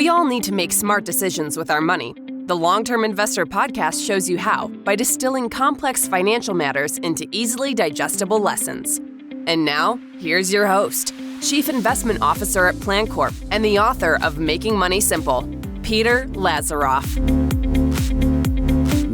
all need to make smart decisions with our money. The Long-Term Investor podcast shows you how by distilling complex financial matters into easily digestible lessons. And now, here's your host, Chief Investment Officer at PlanCorp and the author of Making Money Simple, Peter Lazaroff.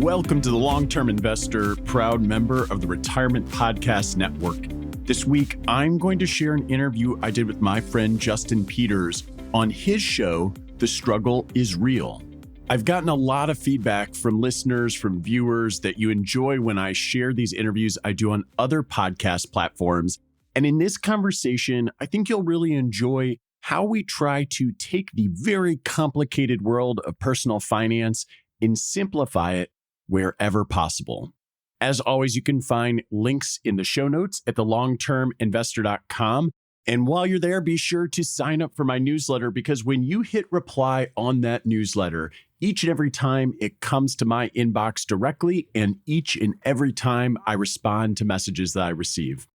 Welcome to the Long-Term Investor, proud member of the Retirement Podcast Network. This week, I'm going to share an interview I did with my friend Justin Peters on his show, The Struggle is Real. I've gotten a lot of feedback from listeners, from viewers, that you enjoy when I share these interviews I do on other podcast platforms. And in this conversation, I think you'll really enjoy how we try to take the very complicated world of personal finance and simplify it wherever possible. As always, you can find links in the show notes at thelongterminvestor.com. And while you're there, be sure to sign up for my newsletter, because when you hit reply on that newsletter, each and every time it comes to my inbox directly, and each and every time I respond to messages that I receive.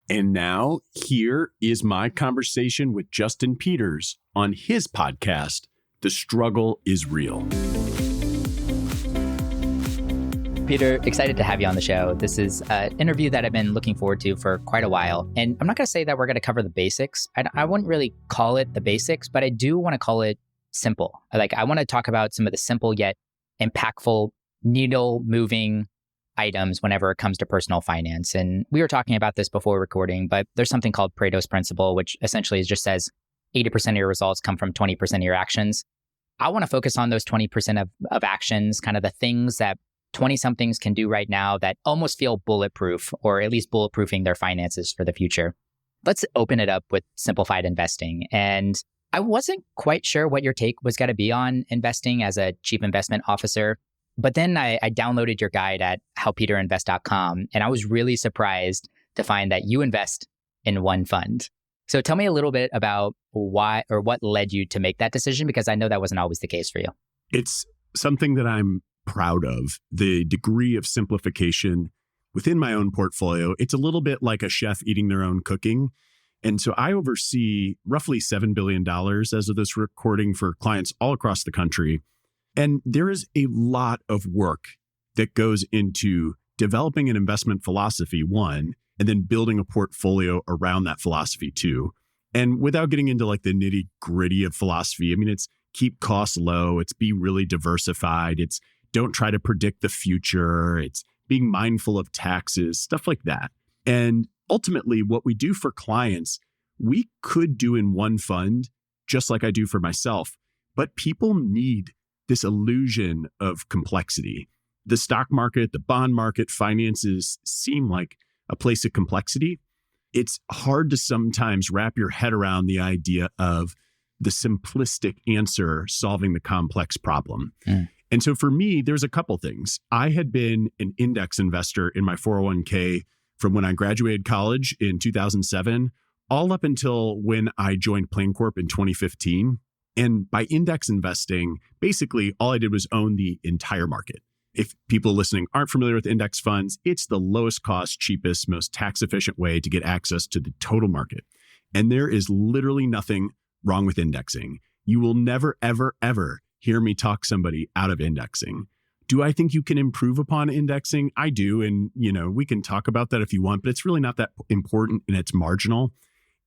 And now, here is my conversation with Justin Peters on his podcast, The Struggle is Real. Peter, excited to have you on the show. This is an interview that I've been looking forward to for quite a while. And I'm not going to say that we're going to cover the basics. I wouldn't really call it the basics, but I do want to call it simple. I want to talk about some of the simple yet impactful, needle-moving items whenever it comes to personal finance. And we were talking about this before recording, but there's something called Pareto's Principle, which essentially just says 80% of your results come from 20% of your actions. I want to focus on those 20% of actions, kind of the things that 20-somethings can do right now that almost feel bulletproof, or at least bulletproofing their finances for the future. Let's open it up with simplified investing. And I wasn't quite sure what your take was going to be on investing as a chief investment officer. But then I downloaded your guide at howpeterinvest.com, and I was really surprised to find that you invest in one fund. So tell me a little bit about why or what led you to make that decision, because I know that wasn't always the case for you. It's something that I'm proud of, the degree of simplification within my own portfolio. It's a little bit like a chef eating their own cooking. And so I oversee roughly $7 billion as of this recording for clients all across the country. And there is a lot of work that goes into developing an investment philosophy, one, and then building a portfolio around that philosophy, two. And without getting into like the nitty gritty of philosophy, I mean, it's keep costs low, it's be really diversified, it's don't try to predict the future, it's being mindful of taxes, stuff like that. And ultimately, what we do for clients, we could do in one fund, just like I do for myself, but people need this illusion of complexity. The stock market, the bond market, finances seem like a place of complexity. It's hard to sometimes wrap your head around the idea of the simplistic answer solving the complex problem. And so for me, there's a couple things. I had been an index investor in my 401k from when I graduated college in 2007, all up until when I joined PlanCorp in 2015. And by index investing, basically all I did was own the entire market. If people listening aren't familiar with index funds, it's the lowest cost, cheapest, most tax efficient way to get access to the total market. And there is literally nothing wrong with indexing. You will never, ever, ever hear me talk somebody out of indexing. Do I think you can improve upon indexing? I do. And, we can talk about that if you want, but it's really not that important and it's marginal.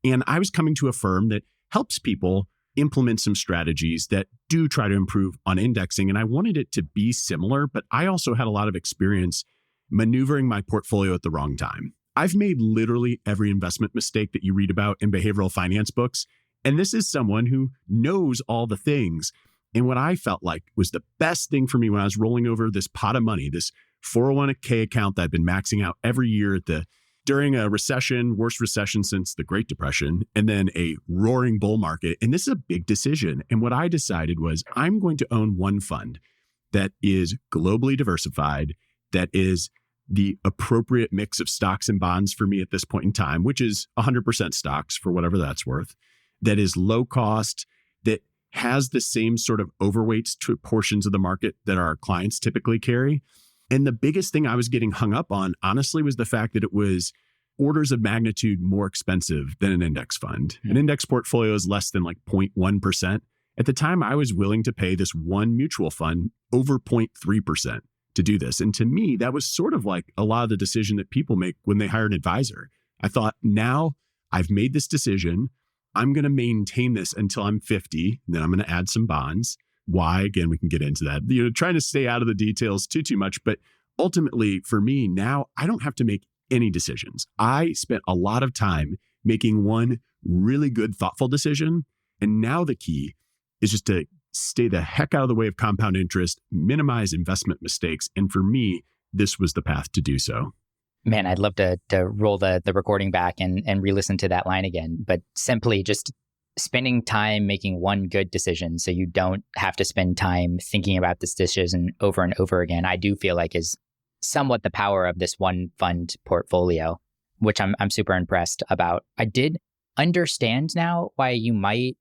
And I was coming to a firm that helps people implement some strategies that do try to improve on indexing. And I wanted it to be similar, but I also had a lot of experience maneuvering my portfolio at the wrong time. I've made literally every investment mistake that you read about in behavioral finance books. And this is someone who knows all the things. And what I felt like was the best thing for me when I was rolling over this pot of money, this 401k account that I'd been maxing out every year during a recession, worst recession since the Great Depression, and then a roaring bull market. And this is a big decision. And what I decided was I'm going to own one fund that is globally diversified, that is the appropriate mix of stocks and bonds for me at this point in time, which is 100% stocks for whatever that's worth, that is low cost, that has the same sort of overweights to portions of the market that our clients typically carry. And the biggest thing I was getting hung up on, honestly, was the fact that it was orders of magnitude more expensive than an index fund. An index portfolio is less than like 0.1%. At the time, I was willing to pay this one mutual fund over 0.3% to do this. And to me, that was sort of like a lot of the decision that people make when they hire an advisor. I thought, now I've made this decision. I'm going to maintain this until I'm 50. And then I'm going to add some bonds. Why? Again, we can get into that. Trying to stay out of the details too much. But ultimately, for me, now I don't have to make any decisions. I spent a lot of time making one really good, thoughtful decision. And now the key is just to stay the heck out of the way of compound interest, minimize investment mistakes. And for me, this was the path to do so. Man, I'd love to roll the recording back and re-listen to that line again. But simply just spending time making one good decision so you don't have to spend time thinking about this decision over and over again, I do feel like is somewhat the power of this one fund portfolio, which I'm super impressed about. I did understand now why you might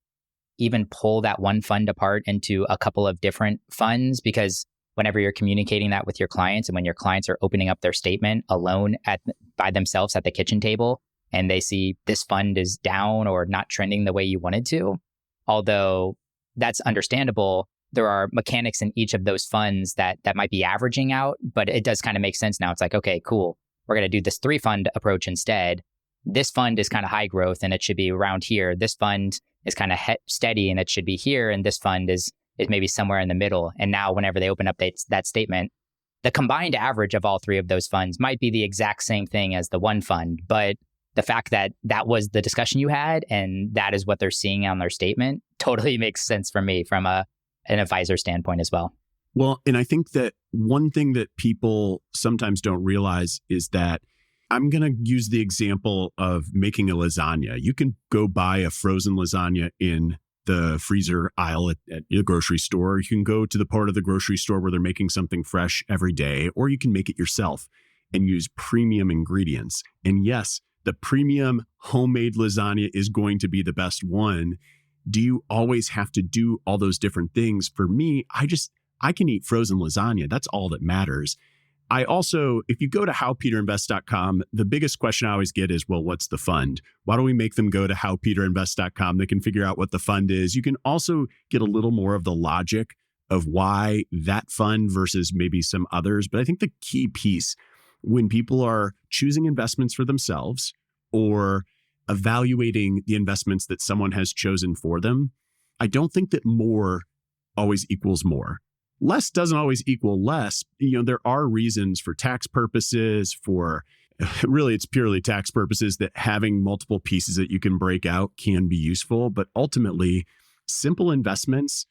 even pull that one fund apart into a couple of different funds, because whenever you're communicating that with your clients and when your clients are opening up their statement alone by themselves at the kitchen table and they see this fund is down or not trending the way you wanted to, although that's understandable, there are mechanics in each of those funds that might be averaging out, but it does kind of make sense now. It's like, okay, cool. We're going to do this 3-fund approach instead. This fund is kind of high growth and it should be around here. This fund is kind of steady and it should be here. And this fund is maybe somewhere in the middle. And now whenever they open up that statement, the combined average of all 3 of those funds might be the exact same thing as the one fund. But the fact that that was the discussion you had and that is what they're seeing on their statement totally makes sense for me from an advisor standpoint as well. Well, and I think that one thing that people sometimes don't realize is that I'm going to use the example of making a lasagna. You can go buy a frozen lasagna in the freezer aisle at your grocery store. You can go to the part of the grocery store where they're making something fresh every day, or you can make it yourself and use premium ingredients. And yes, the premium homemade lasagna is going to be the best one. Do you always have to do all those different things? For me, I can eat frozen lasagna. That's all that matters. I also, if you go to howpeterinvest.com, the biggest question I always get is, well, what's the fund? Why don't we make them go to howpeterinvest.com? They can figure out what the fund is. You can also get a little more of the logic of why that fund versus maybe some others. But I think the key piece when people are choosing investments for themselves or evaluating the investments that someone has chosen for them, I don't think that more always equals more. Less doesn't always equal less. There are reasons for tax purposes, really it's purely tax purposes, that having multiple pieces that you can break out can be useful. But ultimately, simple investments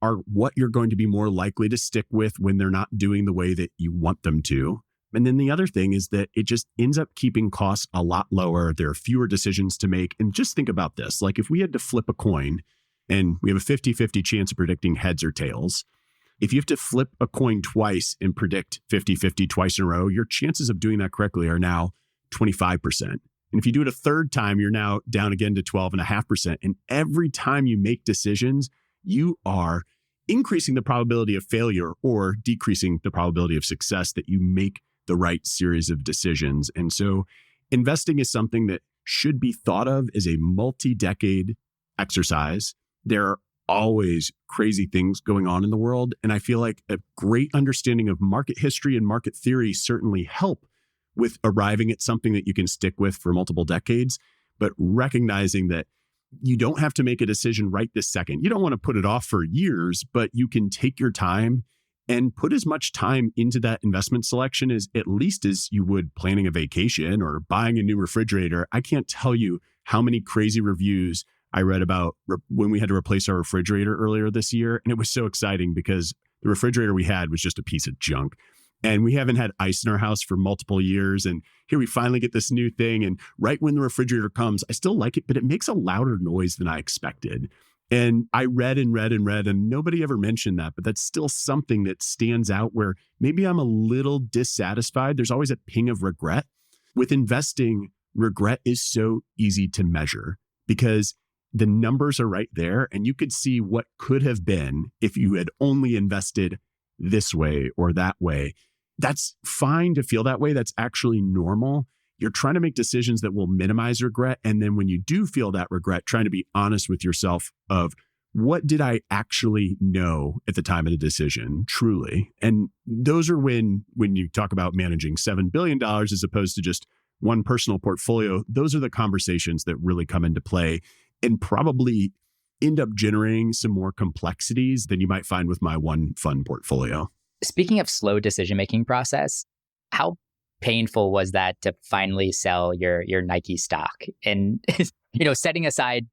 are what you're going to be more likely to stick with when they're not doing the way that you want them to. And then the other thing is that it just ends up keeping costs a lot lower. There are fewer decisions to make. And just think about this. Like if we had to flip a coin and we have a 50-50 chance of predicting heads or tails, if you have to flip a coin twice and predict 50-50 twice in a row, your chances of doing that correctly are now 25%. And if you do it a third time, you're now down again to 12.5%. And every time you make decisions, you are increasing the probability of failure or decreasing the probability of success that you make the right series of decisions. And so investing is something that should be thought of as a multi-decade exercise. There are always crazy things going on in the world. And I feel like a great understanding of market history and market theory certainly help with arriving at something that you can stick with for multiple decades, but recognizing that you don't have to make a decision right this second. You don't want to put it off for years, but you can take your time and put as much time into that investment selection as at least as you would planning a vacation or buying a new refrigerator. I can't tell you how many crazy reviews I read about when we had to replace our refrigerator earlier this year. And it was so exciting because the refrigerator we had was just a piece of junk. And we haven't had ice in our house for multiple years. And here we finally get this new thing. And right when the refrigerator comes, I still like it, but it makes a louder noise than I expected. And I read, and nobody ever mentioned that. But that's still something that stands out where maybe I'm a little dissatisfied. There's always a ping of regret. With investing, regret is so easy to measure because the numbers are right there and you could see what could have been if you had only invested this way or that way. That's fine to feel that way. That's actually normal. You're trying to make decisions that will minimize regret. And then when you do feel that regret, trying to be honest with yourself of what did I actually know at the time of the decision, truly? And those are when you talk about managing $7 billion as opposed to just one personal portfolio, those are the conversations that really come into play and probably end up generating some more complexities than you might find with my one fund portfolio. Speaking of slow decision-making process, how painful was that to finally sell your Nike stock? And, setting aside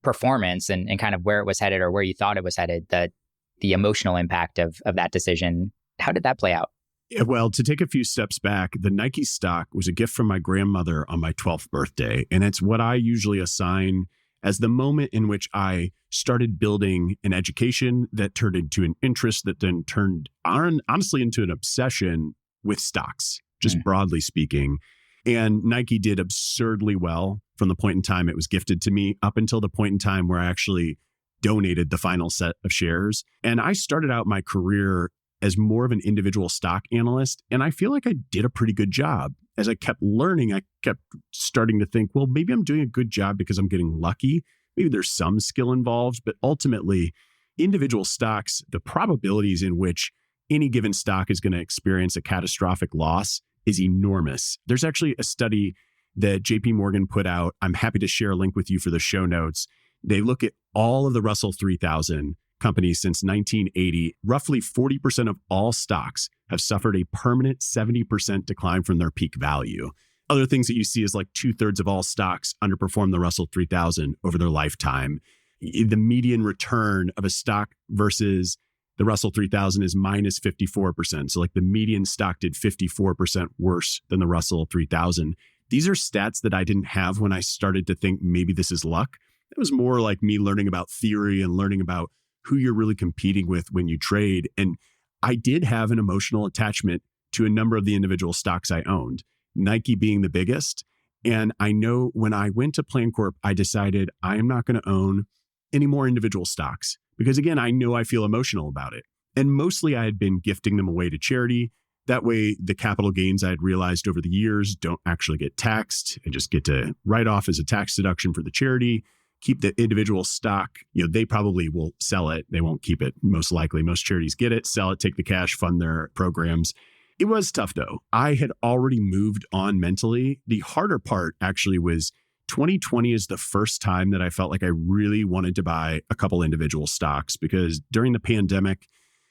performance and kind of where it was headed or where you thought it was headed, the emotional impact of that decision, how did that play out? Yeah, well, to take a few steps back, the Nike stock was a gift from my grandmother on my 12th birthday. And it's what I usually assign as the moment in which I started building an education that turned into an interest that then turned honestly into an obsession with stocks, just broadly speaking. And Nike did absurdly well from the point in time it was gifted to me up until the point in time where I actually donated the final set of shares. And I started out my career as more of an individual stock analyst. And I feel like I did a pretty good job. As I kept learning, I kept starting to think, well, maybe I'm doing a good job because I'm getting lucky. Maybe there's some skill involved, but ultimately, individual stocks, the probabilities in which any given stock is going to experience a catastrophic loss is enormous. There's actually a study that JP Morgan put out. I'm happy to share a link with you for the show notes. They look at all of the Russell 3000 companies since 1980. Roughly 40% of all stocks have suffered a permanent 70% decline from their peak value. Other things that you see is like 2/3 of all stocks underperform the Russell 3000 over their lifetime. The median return of a stock versus the Russell 3000 is minus 54%. So like the median stock did 54% worse than the Russell 3000. These are stats that I didn't have when I started to think maybe this is luck. It was more like me learning about theory and learning about who you're really competing with when you trade. And I did have an emotional attachment to a number of the individual stocks I owned, Nike being the biggest. And I know when I went to PlanCorp, I decided I am not going to own any more individual stocks because, again, I know I feel emotional about it. And mostly I had been gifting them away to charity. That way, the capital gains I had realized over the years don't actually get taxed. I just get to write off as a tax deduction for the charity. Keep the individual stock, they probably will sell it. They won't keep it, most likely. Most charities get it, sell it, take the cash, fund their programs. It was tough, though. I had already moved on mentally. The harder part actually was 2020 is the first time that I felt like I really wanted to buy a couple individual stocks because during the pandemic,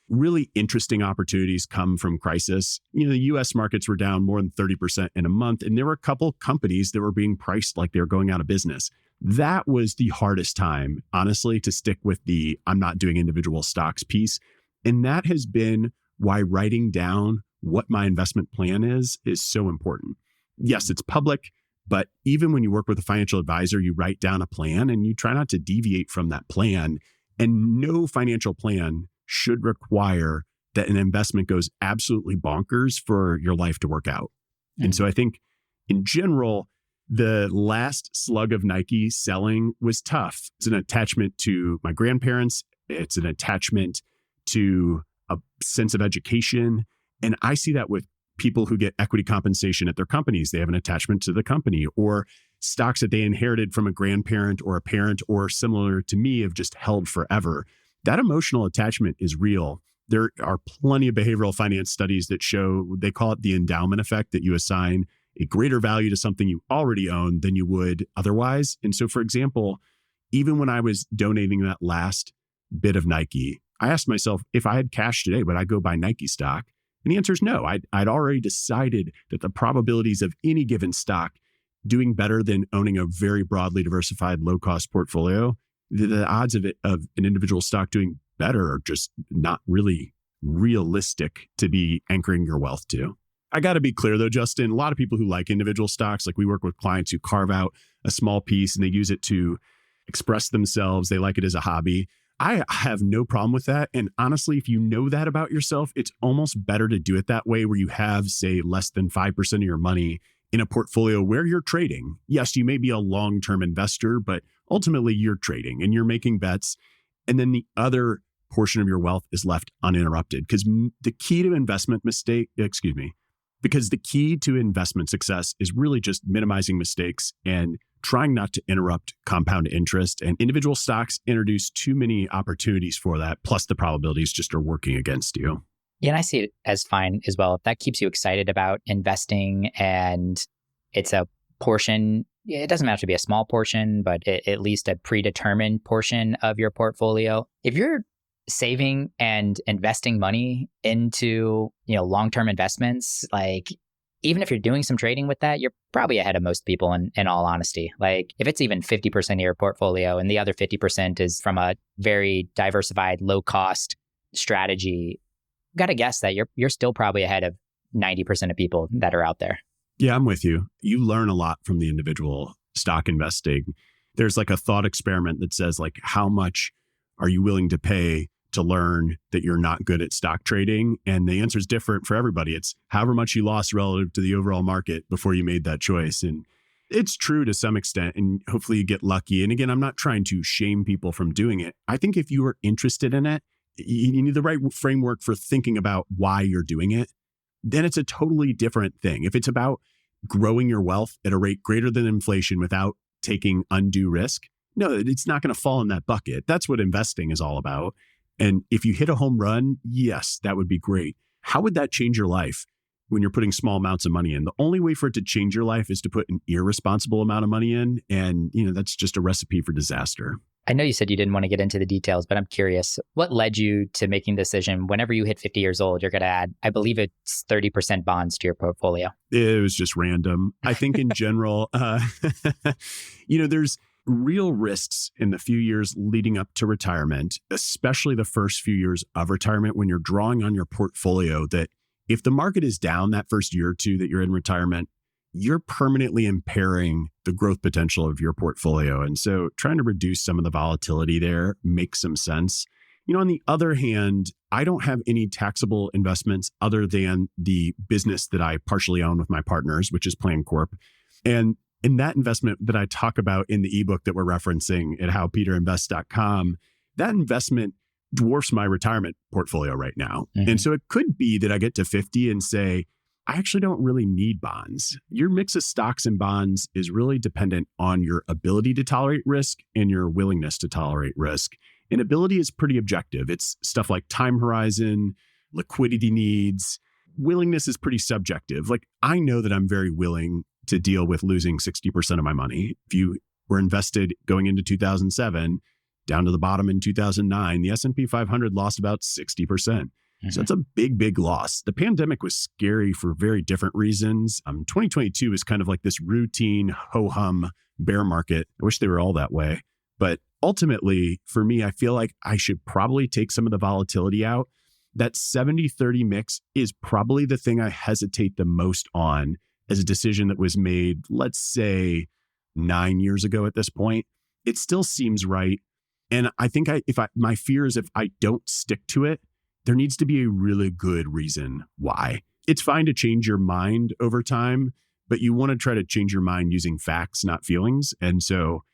really interesting opportunities come from crisis. The US markets were down more than 30% in a month, and there were a couple companies that were being priced like they were going out of business. That was the hardest time, honestly, to stick with the I'm not doing individual stocks piece. And that has been why writing down what my investment plan is so important. Yes, it's public, but even when you work with a financial advisor, you write down a plan and you try not to deviate from that plan. And no financial plan should require that an investment goes absolutely bonkers for your life to work out. Mm-hmm. And so I think in general, the last slug of Nike selling was tough. It's an attachment to my grandparents. It's an attachment to a sense of education. And I see that with people who get equity compensation at their companies. They have an attachment to the company, or stocks that they inherited from a grandparent or a parent, or similar to me, have just held forever. That emotional attachment is real. There are plenty of behavioral finance studies that show, they call it the endowment effect, that you assign a greater value to something you already own than you would otherwise. And so, for example, even when I was donating that last bit of Nike, I asked myself, if I had cash today, would I go buy Nike stock? And the answer is no. I'd already decided that the probabilities of any given stock doing better than owning a very broadly diversified, low-cost portfolio, the odds of an individual stock doing better are just not really realistic to be anchoring your wealth to. I got to be clear though, Justin, a lot of people who like individual stocks, like we work with clients who carve out a small piece and they use it to express themselves. They like it as a hobby. I have no problem with that. And honestly, if you know that about yourself, it's almost better to do it that way, where you have, say, less than 5% of your money in a portfolio where you're trading. Yes, you may be a long-term investor, but ultimately you're trading and you're making bets. And then the other portion of your wealth is left uninterrupted. Because the key to because the key to investment success is really just minimizing mistakes and trying not to interrupt compound interest. And individual stocks introduce too many opportunities for that. Plus, the probabilities just are working against you. Yeah, and I see it as fine as well. If that keeps you excited about investing and it's a portion, it doesn't have to be a small portion, but at least a predetermined portion of your portfolio. If you're saving and investing money into, long-term investments, like even if you're doing some trading with that, you're probably ahead of most people in all honesty. Like if it's even 50% of your portfolio and the other 50% is from a very diversified, low-cost strategy, got to guess that you're still probably ahead of 90% of people that are out there. Yeah, I'm with you. You learn a lot from the individual stock investing. There's like a thought experiment that says like, how much are you willing to pay to learn that you're not good at stock trading? And the answer is different for everybody. It's however much you lost relative to the overall market before you made that choice. And it's true to some extent, and hopefully you get lucky. And again, I'm not trying to shame people from doing it. I think if you are interested in it, you need the right framework for thinking about why you're doing it. Then it's a totally different thing. If it's about growing your wealth at a rate greater than inflation without taking undue risk, no, it's not going to fall in that bucket. That's what investing is all about. And if you hit a home run, yes, that would be great. How would that change your life when you're putting small amounts of money in? The only way for it to change your life is to put an irresponsible amount of money in. And, that's just a recipe for disaster. I know you said you didn't want to get into the details, but I'm curious, what led you to making the decision whenever you hit 50 years old, you're going to add, I believe it's 30% bonds to your portfolio? It was just random. I think in general, there's real risks in the few years leading up to retirement, especially the first few years of retirement when you're drawing on your portfolio, that if the market is down that first year or two that you're in retirement, you're permanently impairing the growth potential of your portfolio. And so trying to reduce some of the volatility there makes some sense. On the other hand, I don't have any taxable investments other than the business that I partially own with my partners, which is Plan Corp. And in that investment that I talk about in the ebook that we're referencing at howpeterinvests.com, that investment dwarfs my retirement portfolio right now. Mm-hmm. And so it could be that I get to 50 and say, I actually don't really need bonds. Your mix of stocks and bonds is really dependent on your ability to tolerate risk and your willingness to tolerate risk. And ability is pretty objective. It's stuff like time horizon, liquidity needs. Willingness is pretty subjective. Like I know that I'm very willing to deal with losing 60% of my money. If you were invested going into 2007, down to the bottom in 2009, the S&P 500 lost about 60%. Mm-hmm. So it's a big, big loss. The pandemic was scary for very different reasons. 2022 is kind of like this routine ho-hum bear market. I wish they were all that way. But ultimately, for me, I feel like I should probably take some of the volatility out. That 70-30 mix is probably the thing I hesitate the most on as a decision that was made, let's say 9 years ago at this point. It still seems right. And I think my fear is if I don't stick to it, there needs to be a really good reason why. It's fine to change your mind over time, but you want to try to change your mind using facts, not feelings. And so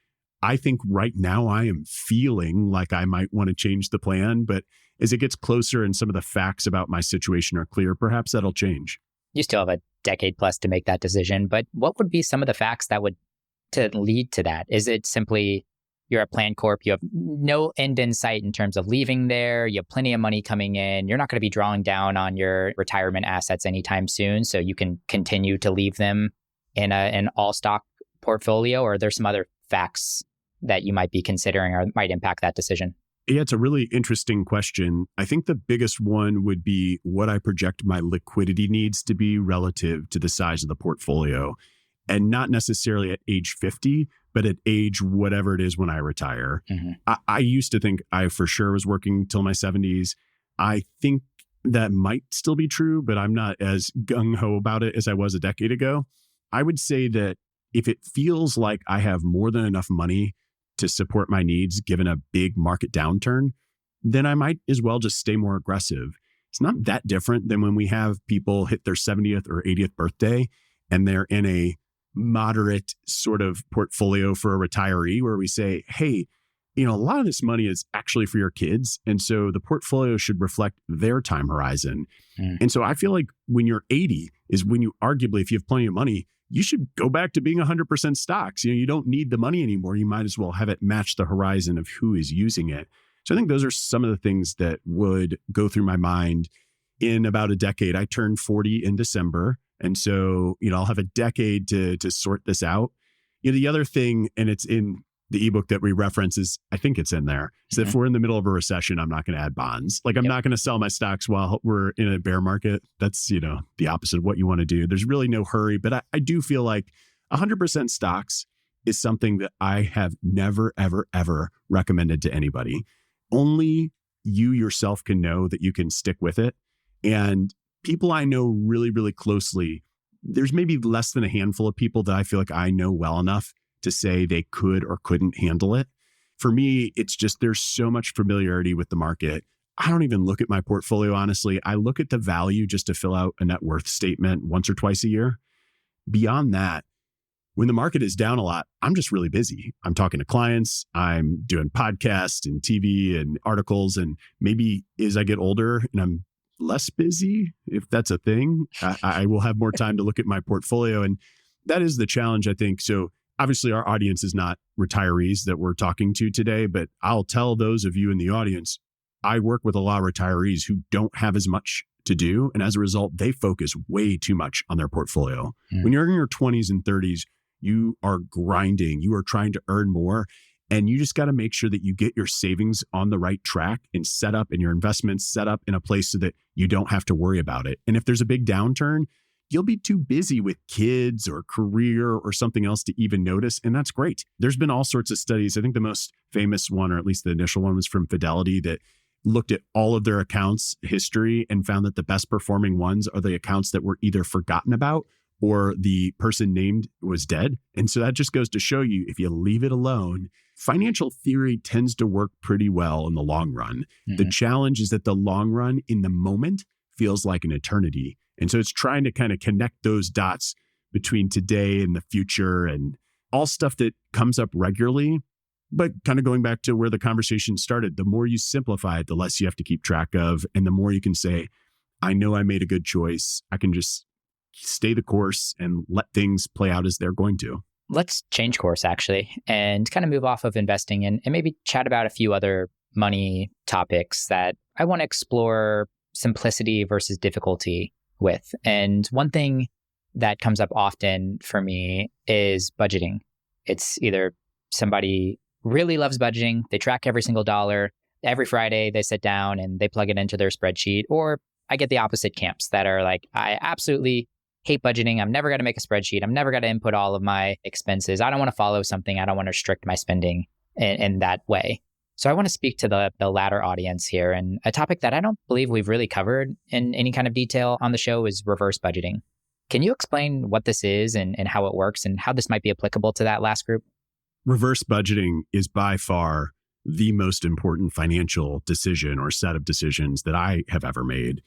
I think right now I am feeling like I might want to change the plan, but as it gets closer and some of the facts about my situation are clear, perhaps that'll change. You still have a decade plus to make that decision, but what would be some of the facts that would to lead to that? Is it simply you're a Plan Corp, you have no end in sight in terms of leaving there, you have plenty of money coming in, you're not going to be drawing down on your retirement assets anytime soon, so you can continue to leave them in an all stock portfolio, or are there some other facts that you might be considering or might impact that decision? Yeah, it's a really interesting question. I think the biggest one would be what I project my liquidity needs to be relative to the size of the portfolio. And not necessarily at age 50, but at age whatever it is when I retire. Mm-hmm. I used to think I for sure was working till my 70s. I think that might still be true, but I'm not as gung-ho about it as I was a decade ago. I would say that if it feels like I have more than enough money to support my needs given a big market downturn, then I might as well just stay more aggressive. It's not that different than when we have people hit their 70th or 80th birthday and they're in a moderate sort of portfolio for a retiree where we say, hey, a lot of this money is actually for your kids. And so the portfolio should reflect their time horizon. Mm. And so I feel like when you're 80 is when you arguably, if you have plenty of money, you should go back to being 100% stocks. You don't need the money anymore. You might as well have it match the horizon of who is using it. So I think those are some of the things that would go through my mind in about a decade. I turned 40 in December. And so, I'll have a decade to sort this out. The other thing, and it's in the ebook that we reference, is I think it's in there, is that if we're in the middle of a recession, I'm not going to add bonds. Like I'm not going to sell my stocks while we're in a bear market. That's, the opposite of what you want to do. There's really no hurry, but I do feel like 100% stocks is something that I have never, ever, ever recommended to anybody. Only you yourself can know that you can stick with it. And people I know really, really closely, there's maybe less than a handful of people that I feel like I know well enough to say they could or couldn't handle it. For me, it's just there's so much familiarity with the market. I don't even look at my portfolio, honestly. I look at the value just to fill out a net worth statement once or twice a year. Beyond that, when the market is down a lot, I'm just really busy. I'm talking to clients, I'm doing podcasts and TV and articles, and maybe as I get older and I'm less busy, if that's a thing, I will have more time to look at my portfolio. And that is the challenge, I think. So obviously our audience is not retirees that we're talking to today, but I'll tell those of you in the audience, I work with a lot of retirees who don't have as much to do. And as a result, they focus way too much on their portfolio. When you're in your 20s and 30s, you are grinding, you are trying to earn more. And you just got to make sure that you get your savings on the right track and set up, and your investments set up in a place so that you don't have to worry about it. And if there's a big downturn, you'll be too busy with kids or career or something else to even notice. And that's great. There's been all sorts of studies. I think the most famous one, or at least the initial one, was from Fidelity, that looked at all of their accounts history and found that the best performing ones are the accounts that were either forgotten about or the person named was dead. And so that just goes to show you, if you leave it alone, financial theory tends to work pretty well in the long run. The challenge is that the long run in the moment feels like an eternity. And so it's trying to kind of connect those dots between today and the future, and all stuff that comes up regularly. But kind of going back to where the conversation started, the more you simplify it, the less you have to keep track of. And the more you can say, I know I made a good choice. I can just stay the course and let things play out as they're going to. Let's change course, actually, and kind of move off of investing and maybe chat about a few other money topics that I want to explore simplicity versus difficulty with. And one thing that comes up often for me is budgeting. It's either somebody really loves budgeting, they track every single dollar. Every Friday, they sit down and they plug it into their spreadsheet. Or I get the opposite camps that are like, I absolutely hate budgeting. I'm never going to make a spreadsheet. I'm never going to input all of my expenses. I don't want to follow something. I don't want to restrict my spending in that way. So I want to speak to the latter audience here. And a topic that I don't believe we've really covered in any kind of detail on the show is reverse budgeting. Can you explain what this is and how it works and how this might be applicable to that last group? Reverse budgeting is by far the most important financial decision or set of decisions that I have ever made.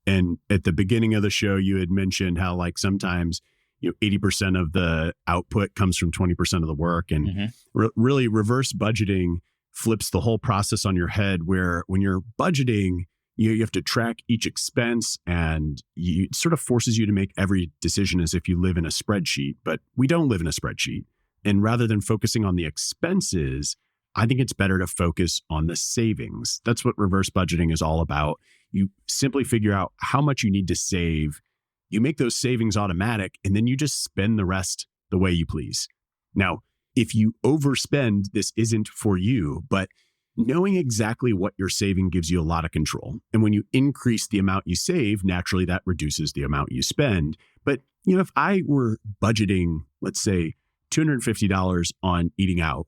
And at the beginning of the show, you had mentioned how like sometimes 80% of the output comes from 20% of the work. And really reverse budgeting flips the whole process on your head, where when you're budgeting, you have to track each expense, and it sort of forces you to make every decision as if you live in a spreadsheet. But we don't live in a spreadsheet. And rather than focusing on the expenses, I think it's better to focus on the savings. That's what reverse budgeting is all about. You simply figure out how much you need to save. You make those savings automatic, and then you just spend the rest the way you please. Now, if you overspend, this isn't for you, but knowing exactly what you're saving gives you a lot of control. And when you increase the amount you save, naturally that reduces the amount you spend. But if I were budgeting, let's say, $250 on eating out,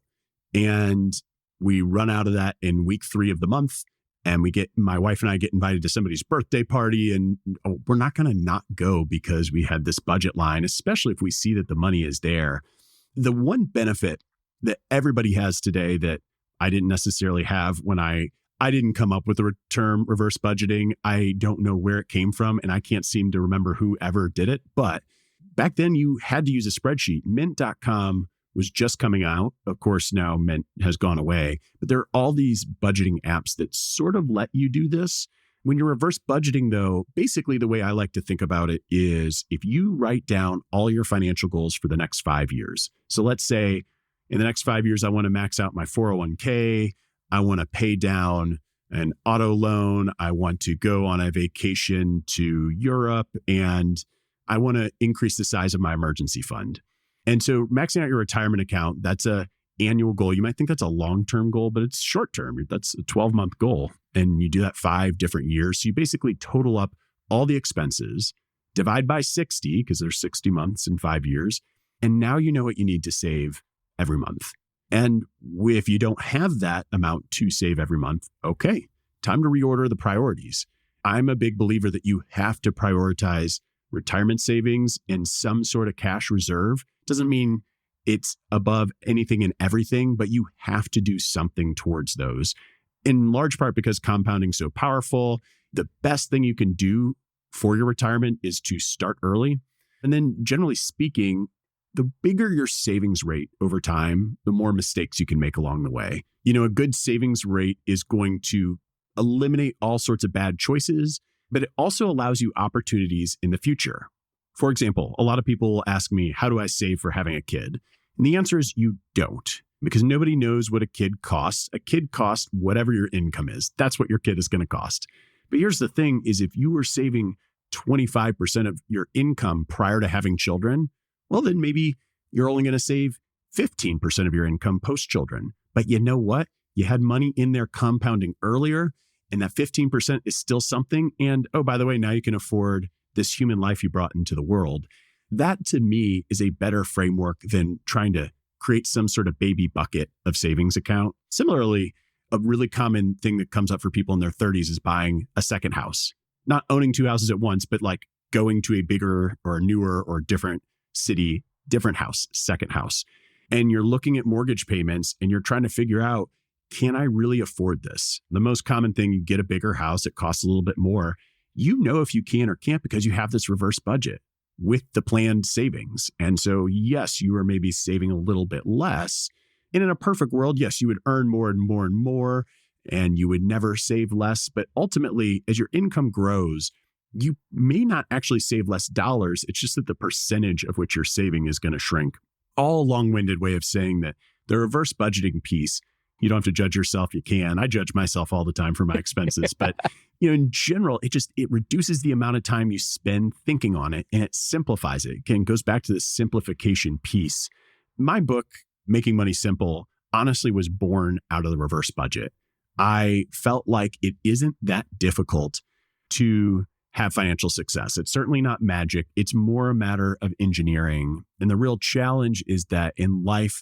and we run out of that in week 3 of the month, and my wife and I get invited to somebody's birthday party, and we're not going to not go because we had this budget line, especially if we see that the money is there. The one benefit that everybody has today that I didn't necessarily have when I didn't come up with the term reverse budgeting. I don't know where it came from, and I can't seem to remember who ever did it. But back then you had to use a spreadsheet. Mint.com was just coming out. Of course, now Mint has gone away, but there are all these budgeting apps that sort of let you do this. When you're reverse budgeting, though, basically the way I like to think about it is if you write down all your financial goals for the next 5 years. So let's say in the next 5 years, I want to max out my 401k. I want to pay down an auto loan. I want to go on a vacation to Europe, and I want to increase the size of my emergency fund. And so maxing out your retirement account, that's a annual goal. You might think that's a long-term goal, but it's short-term. That's a 12-month goal. And you do that 5 different years. So you basically total up all the expenses, divide by 60, because there's 60 months in 5 years. And now you know what you need to save every month. And if you don't have that amount to save every month, okay, time to reorder the priorities. I'm a big believer that you have to prioritize retirement savings and some sort of cash reserve. Doesn't mean it's above anything and everything, but you have to do something towards those. In large part because compounding is so powerful, the best thing you can do for your retirement is to start early. And then generally speaking, the bigger your savings rate over time, the more mistakes you can make along the way. A good savings rate is going to eliminate all sorts of bad choices, but it also allows you opportunities in the future. For example, a lot of people will ask me, how do I save for having a kid? And the answer is you don't, because nobody knows what a kid costs. A kid costs whatever your income is. That's what your kid is going to cost. But here's the thing is if you were saving 25% of your income prior to having children, well, then maybe you're only going to save 15% of your income post-children. But you know what? You had money in there compounding earlier, and that 15% is still something. And oh, by the way, now you can afford this human life you brought into the world. That to me is a better framework than trying to create some sort of baby bucket of savings account. Similarly, a really common thing that comes up for people in their 30s is buying a second house. Not owning 2 houses at once, but like going to a bigger or newer or different city, different house, second house. And you're looking at mortgage payments and you're trying to figure out, can I really afford this? The most common thing, you get a bigger house, it costs a little bit more. You know if you can or can't because you have this reverse budget with the planned savings. And so, yes, you are maybe saving a little bit less. And in a perfect world, yes, you would earn more and more and more, and you would never save less. But ultimately, as your income grows, you may not actually save less dollars. It's just that the percentage of which you're saving is going to shrink. All a long-winded way of saying that the reverse budgeting piece, you don't have to judge yourself. You can. I judge myself all the time for my expenses. But in general, it reduces the amount of time you spend thinking on it, and it simplifies it. Again, it goes back to the simplification piece. My book, Making Money Simple, honestly was born out of the reverse budget. I felt like it isn't that difficult to have financial success. It's certainly not magic. It's more a matter of engineering. And the real challenge is that in life,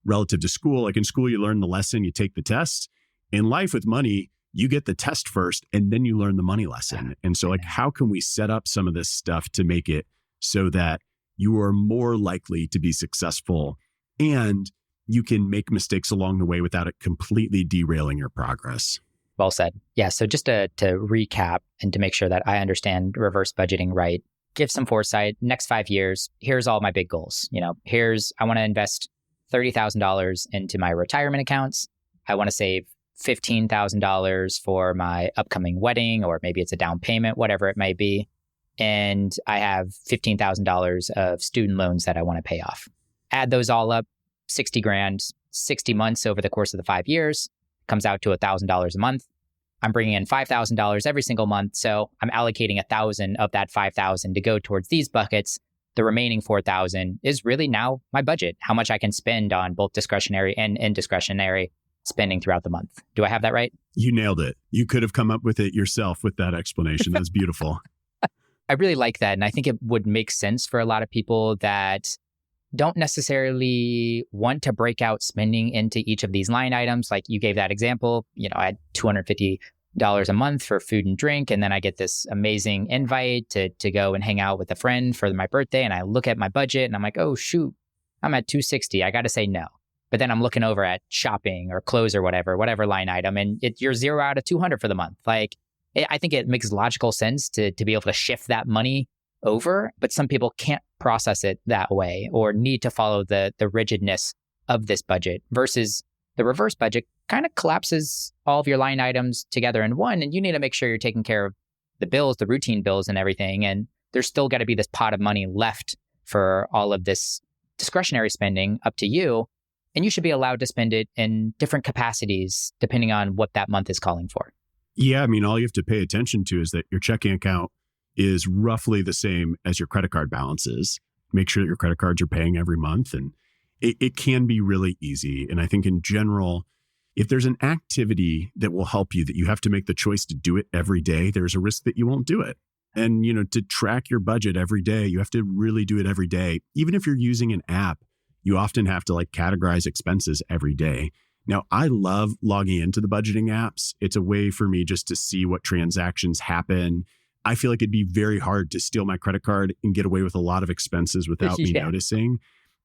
relative to school, like in school, you learn the lesson, you take the test. In life with money, you get the test first and then you learn the money lesson. And so how can we set up some of this stuff to make it so that you are more likely to be successful and you can make mistakes along the way without it completely derailing your progress? Well said. Yeah. So just to recap and to make sure that I understand reverse budgeting right, give some foresight. Next 5 years, here's all my big goals. I want to invest $30,000 into my retirement accounts. I want to save $15,000 for my upcoming wedding, or maybe it's a down payment, whatever it may be. And I have $15,000 of student loans that I want to pay off. Add those all up, 60 grand, 60 months over the course of the 5 years, comes out to $1,000 a month. I'm bringing in $5,000 every single month. So I'm allocating 1,000 of that 5,000 to go towards these buckets. The remaining 4,000 is really now my budget, how much I can spend on both discretionary and indiscretionary spending throughout the month. Do I have that right? You nailed it. You could have come up with it yourself with that explanation. That's beautiful. I really like that. And I think it would make sense for a lot of people that don't necessarily want to break out spending into each of these line items. Like you gave that example, I had $250 a month for food and drink. And then I get this amazing invite to go and hang out with a friend for my birthday. And I look at my budget and I'm like, oh, shoot, I'm at $260. I got to say no. But then I'm looking over at shopping or clothes or whatever line item. And you're 0 out of 200 for the month. Like, I think it makes logical sense to be able to shift that money over, but some people can't process it that way or need to follow the rigidness of this budget versus the reverse budget kind of collapses all of your line items together in one. And you need to make sure you're taking care of the bills, the routine bills and everything. And there's still got to be this pot of money left for all of this discretionary spending up to you. And you should be allowed to spend it in different capacities depending on what that month is calling for. Yeah, I mean, all you have to pay attention to is that your checking account is roughly the same as your credit card balances. Make sure that your credit cards are paying every month. And it can be really easy. And I think in general, if there's an activity that will help you, that you have to make the choice to do it every day, there's a risk that you won't do it. And, to track your budget every day, you have to really do it every day. Even if you're using an app, you often have to categorize expenses every day. Now, I love logging into the budgeting apps. It's a way for me just to see what transactions happen. I feel like it'd be very hard to steal my credit card and get away with a lot of expenses without me noticing.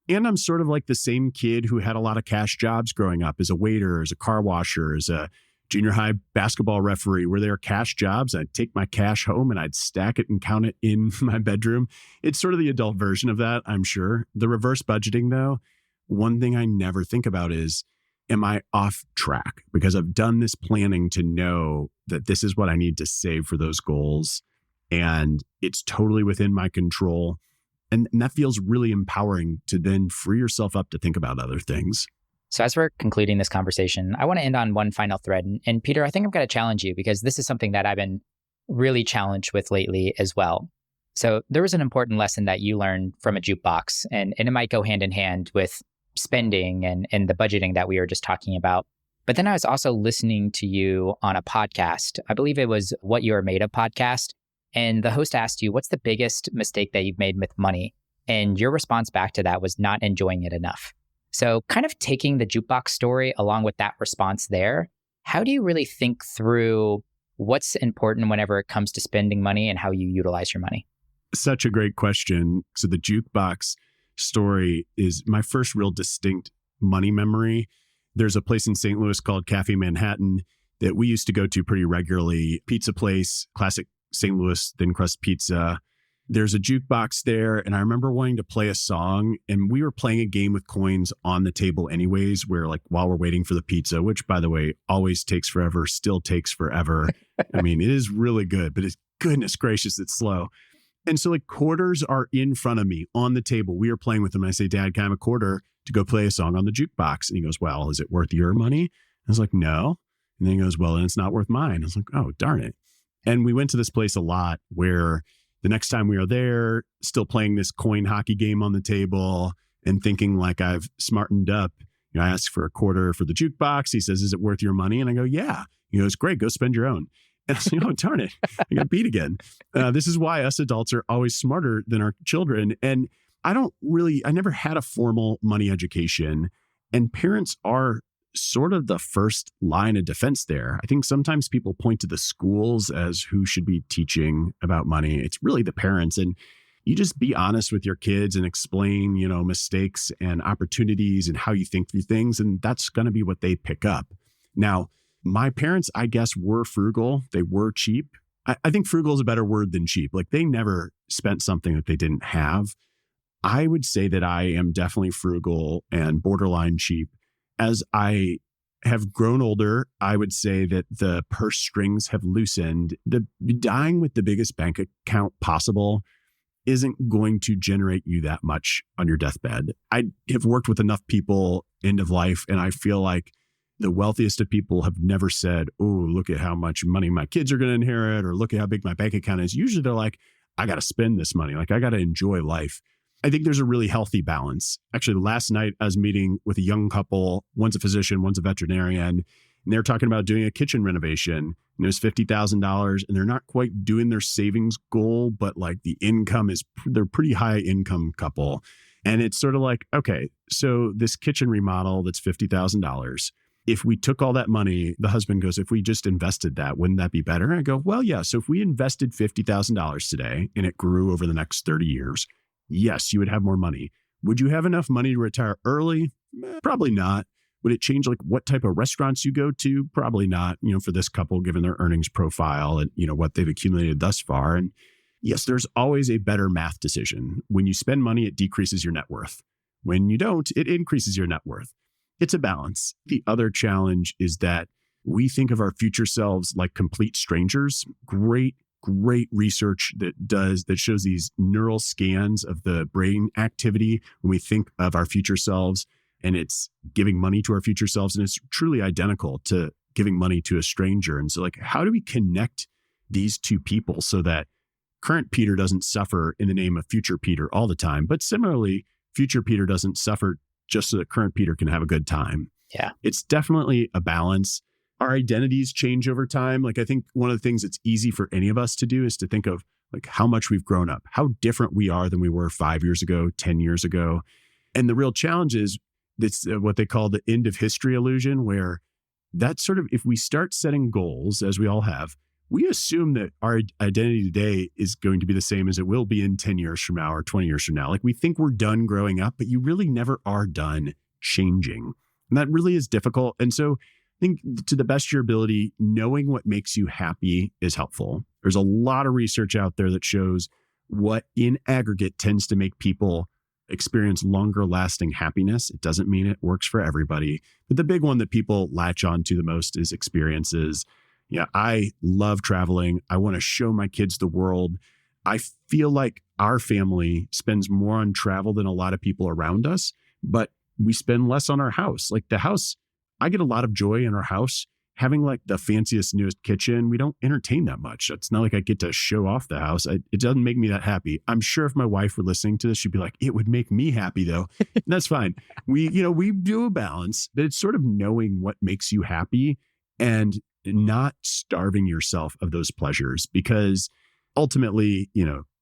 And I'm sort of like the same kid who had a lot of cash jobs growing up as a waiter, as a car washer, as a junior high basketball referee, where there are cash jobs. I'd take my cash home and I'd stack it and count it in my bedroom. It's sort of the adult version of that, I'm sure. The reverse budgeting, though, one thing I never think about is, am I off track? Because I've done this planning to know that this is what I need to save for those goals. And it's totally within my control. And that feels really empowering to then free yourself up to think about other things. So as we're concluding this conversation, I want to end on one final thread. And Peter, I think I'm going to challenge you because this is something that I've been really challenged with lately as well. So there was an important lesson that you learned from a jukebox, and it might go hand in hand with spending and the budgeting that we were just talking about. But then I was also listening to you on a podcast. I believe it was What You Are Made Of podcast. And the host asked you, what's the biggest mistake that you've made with money? And your response back to that was not enjoying it enough. So kind of taking the jukebox story along with that response there, how do you really think through what's important whenever it comes to spending money and how you utilize your money? Such a great question. So the jukebox story is my first real distinct money memory. There's a place in St. Louis called Cafe Manhattan that we used to go to pretty regularly. Pizza place, classic St. Louis thin crust pizza. There's a jukebox there, and I remember wanting to play a song, and we were playing a game with coins on the table anyways, where while we're waiting for the pizza, which by the way, always takes forever, still takes forever. I mean, it is really good, but it's goodness gracious, it's slow. And so quarters are in front of me on the table. We are playing with them. And I say, Dad, can I have a quarter to go play a song on the jukebox? And he goes, well, is it worth your money? I was like, no. And then he goes, well, then it's not worth mine. I was like, oh, darn it. And we went to this place a lot where the next time we were there, still playing this coin hockey game on the table and thinking I've smartened up. I asked for a quarter for the jukebox. He says, is it worth your money? And I go, yeah. He goes, great, go spend your own. And I was like, oh, darn it. I got beat again. This is why us adults are always smarter than our children. And I never had a formal money education. And parents are sort of the first line of defense there. I think sometimes people point to the schools as who should be teaching about money. It's really the parents. And you just be honest with your kids and explain, mistakes and opportunities and how you think through things. And that's going to be what they pick up. Now, my parents, I guess, were frugal. They were cheap. I think frugal is a better word than cheap. They never spent something that they didn't have. I would say that I am definitely frugal and borderline cheap. As I have grown older, I would say that the purse strings have loosened. The dying with the biggest bank account possible isn't going to generate you that much on your deathbed. I have worked with enough people end of life, and I feel like the wealthiest of people have never said, oh, look at how much money my kids are going to inherit, or look at how big my bank account is. Usually they're like, I got to spend this money. I got to enjoy life. I think there's a really healthy balance. Actually, last night I was meeting with a young couple. One's a physician, one's a veterinarian. And they're talking about doing a kitchen renovation. And it was $50,000, and they're not quite doing their savings goal, but the income they're pretty high income couple. And it's sort of okay, so this kitchen remodel that's $50,000. If we took all that money, the husband goes, if we just invested that, wouldn't that be better? And I go, well, yeah. So if we invested $50,000 today and it grew over the next 30 years, yes, you would have more money. Would you have enough money to retire early? Probably not. Would it change what type of restaurants you go to? Probably not, for this couple, given their earnings profile and, what they've accumulated thus far. And yes, there's always a better math decision. When you spend money, it decreases your net worth. When you don't, it increases your net worth. it's a balance. The other challenge is that we think of our future selves like complete strangers. Great research that shows these neural scans of the brain activity when we think of our future selves, and it's giving money to our future selves, and it's truly identical to giving money to a stranger. And so, like, how do we connect these two people so that current Peter doesn't suffer in the name of future Peter all the time, but similarly, future Peter doesn't suffer just so that current Peter can have a good time? Yeah. It's definitely a balance. Our identities change over time. Like, I think one of the things that's easy for any of us to do is to think of like how much we've grown up, how different we are than we were 5 years ago, 10 years ago. And the real challenge is it's what they call the end of history illusion, where that's sort of, if we start setting goals, as we all have, we assume that our identity today is going to be the same as it will be in 10 years from now or 20 years from now. Like, we think we're done growing up, but you really never are done changing. And that really is difficult. And so I think to the best of your ability, knowing what makes you happy is helpful. There's a lot of research out there that shows what in aggregate tends to make people experience longer lasting happiness. It doesn't mean it works for everybody, but the big one that people latch on to the most is experiences. Yeah, I love traveling. I want to show my kids the world. I feel like our family spends more on travel than a lot of people around us, but we spend less on our house. Like, the house, I get a lot of joy in our house. Having like the fanciest, newest kitchen, we don't entertain that much. It's not like I get to show off the house. It doesn't make me that happy. I'm sure if my wife were listening to this, she'd be like, it would make me happy though. And that's fine. We do a balance, but it's sort of knowing what makes you happy and not starving yourself of those pleasures, because ultimately,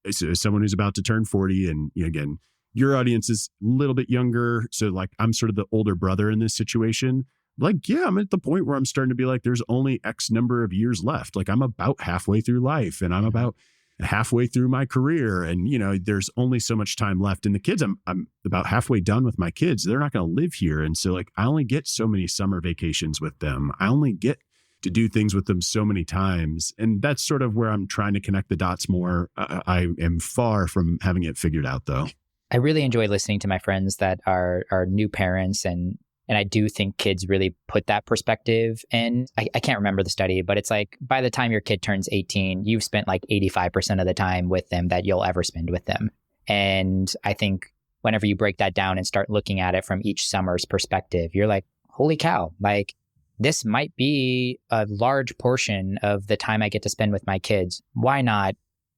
as someone who's about to turn 40, and again, your audience is a little bit younger. So like, I'm sort of the older brother in this situation. Like, yeah, I'm at the point where I'm starting to be like, there's only X number of years left. Like, I'm about halfway through life, and I'm about halfway through my career. And, there's only so much time left. And the kids, I'm about halfway done with my kids. They're not going to live here. And so like, I only get so many summer vacations with them. I only get to do things with them so many times. And that's sort of where I'm trying to connect the dots more. I am far from having it figured out though. I really enjoy listening to my friends that are new parents, and I do think kids really put that perspective in. I can't remember the study, but it's like by the time your kid turns 18, you've spent like 85% of the time with them that you'll ever spend with them. And I think whenever you break that down and start looking at it from each summer's perspective, you're like, holy cow, like this might be a large portion of the time I get to spend with my kids. Why not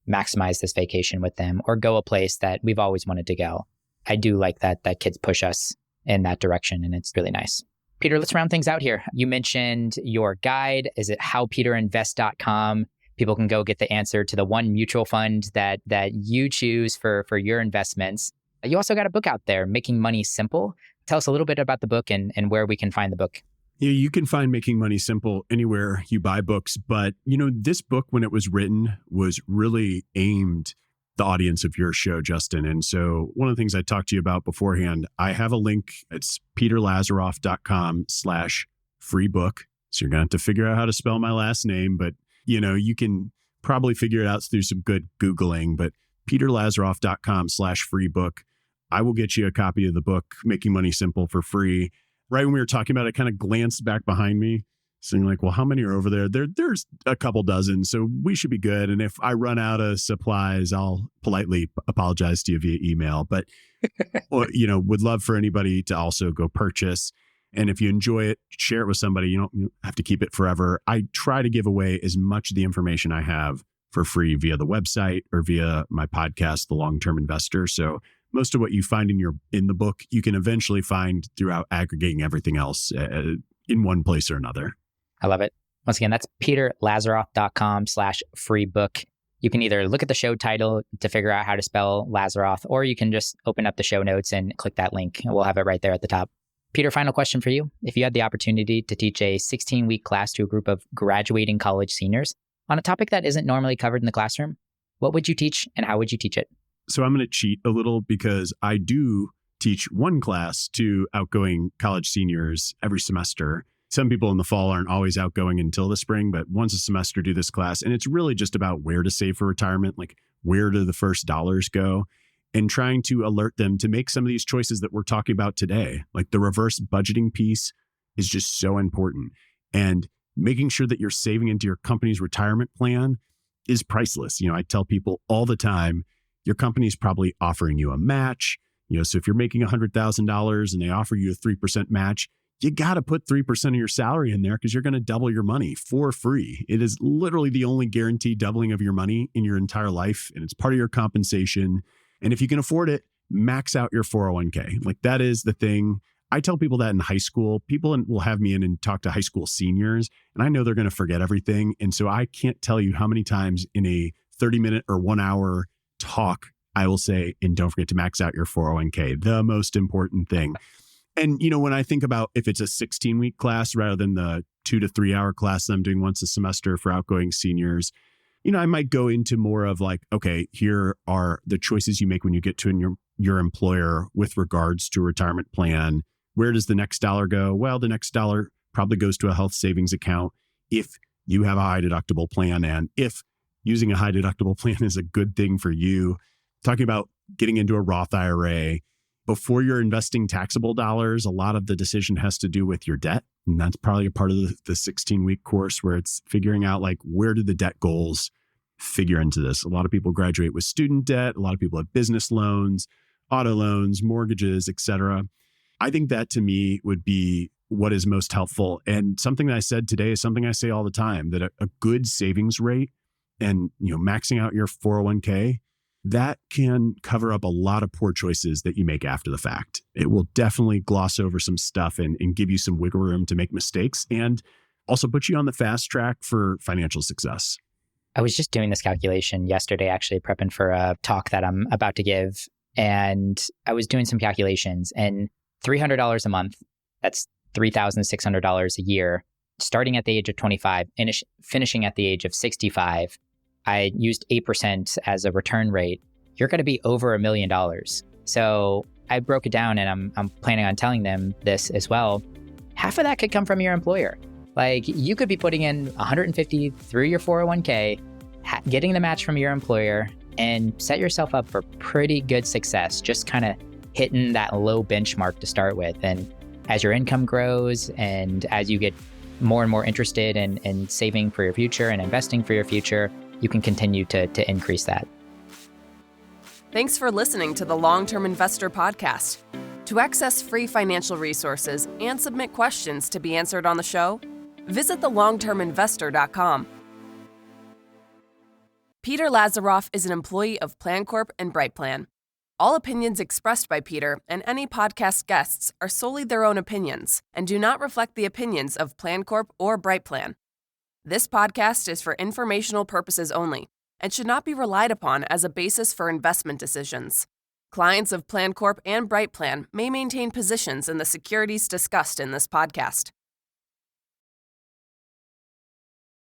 maximize this vacation with them or go a place that we've always wanted to go? I do like that kids push us in that direction, and it's really nice. Peter, let's round things out here. You mentioned your guide. Is it howpeterinvest.com? People can go get the answer to the one mutual fund that you choose for your investments. You also got a book out there, Making Money Simple. Tell us a little bit about the book and where we can find the book. Yeah, you can find Making Money Simple anywhere you buy books. But, this book, when it was written, was really aimed the audience of your show, Justin. And so one of the things I talked to you about beforehand, I have a link. It's peterlazaroff.com/free book. So you're going to have to figure out how to spell my last name, but you can probably figure it out through some good Googling, but peterlazaroff.com/free book. I will get you a copy of the book, Making Money Simple, for free. Right when we were talking about it, I kind of glanced back behind me, saying like, well, how many are over there? There's a couple dozen, so we should be good. And if I run out of supplies, I'll politely apologize to you via email. But, would love for anybody to also go purchase. And if you enjoy it, share it with somebody. You don't have to keep it forever. I try to give away as much of the information I have for free via the website or via my podcast, The Long-Term Investor. So most of what you find in the book, you can eventually find throughout aggregating everything else in one place or another. I love it. Once again, that's peterlazaroff.com/free book. You can either look at the show title to figure out how to spell Lazaroff, or you can just open up the show notes and click that link, and we'll have it right there at the top. Peter, final question for you. If you had the opportunity to teach a 16-week class to a group of graduating college seniors on a topic that isn't normally covered in the classroom, what would you teach and how would you teach it? So I'm going to cheat a little because I do teach one class to outgoing college seniors every semester. Some people in the fall aren't always outgoing until the spring, but once a semester do this class. And it's really just about where to save for retirement, like where do the first dollars go? and trying to alert them to make some of these choices that we're talking about today. Like the reverse budgeting piece is just so important. And making sure that you're saving into your company's retirement plan is priceless. I tell people all the time, your company's probably offering you a match. So if you're making $100,000 and they offer you a 3% match, you got to put 3% of your salary in there because you're going to double your money for free. It is literally the only guaranteed doubling of your money in your entire life. And it's part of your compensation. And if you can afford it, max out your 401k. Like that is the thing. I tell people that in high school. People will have me in and talk to high school seniors, and I know they're going to forget everything. And so I can't tell you how many times in a 30-minute or 1 hour talk, I will say, and don't forget to max out your 401k, the most important thing. And, when I think about if it's a 16-week class rather than the 2 to 3 hour class that I'm doing once a semester for outgoing seniors, I might go into more of like, okay, here are the choices you make when you get to your employer with regards to a retirement plan. Where does the next dollar go? Well, the next dollar probably goes to a health savings account if you have a high deductible plan and if using a high deductible plan is a good thing for you. Talking about getting into a Roth IRA. Before you're investing taxable dollars, a lot of the decision has to do with your debt. And that's probably a part of the 16-week course where it's figuring out like, where do the debt goals figure into this? A lot of people graduate with student debt. A lot of people have business loans, auto loans, mortgages, etc. I think that to me would be what is most helpful. And something that I said today is something I say all the time, that a good savings rate and maxing out your 401k, that can cover up a lot of poor choices that you make after the fact. It will definitely gloss over some stuff and give you some wiggle room to make mistakes and also put you on the fast track for financial success. I was just doing this calculation yesterday, actually prepping for a talk that I'm about to give. And I was doing some calculations, and $300 a month, that's $3,600 a year, starting at the age of 25, finishing at the age of 65. I used 8% as a return rate. You're going to be over $1 million. So I broke it down, and I'm planning on telling them this as well. Half of that could come from your employer. Like you could be putting in $150 through your 401k, getting the match from your employer, and set yourself up for pretty good success, just kind of hitting that low benchmark to start with. And as your income grows and as you get more and more interested in saving for your future and investing for your future, you can continue to increase that. Thanks for listening to the Long-Term Investor Podcast. To access free financial resources and submit questions to be answered on the show, visit thelongterminvestor.com. Peter Lazaroff is an employee of PlanCorp and BrightPlan. All opinions expressed by Peter and any podcast guests are solely their own opinions and do not reflect the opinions of PlanCorp or BrightPlan. This podcast is for informational purposes only and should not be relied upon as a basis for investment decisions. Clients of PlanCorp and BrightPlan may maintain positions in the securities discussed in this podcast.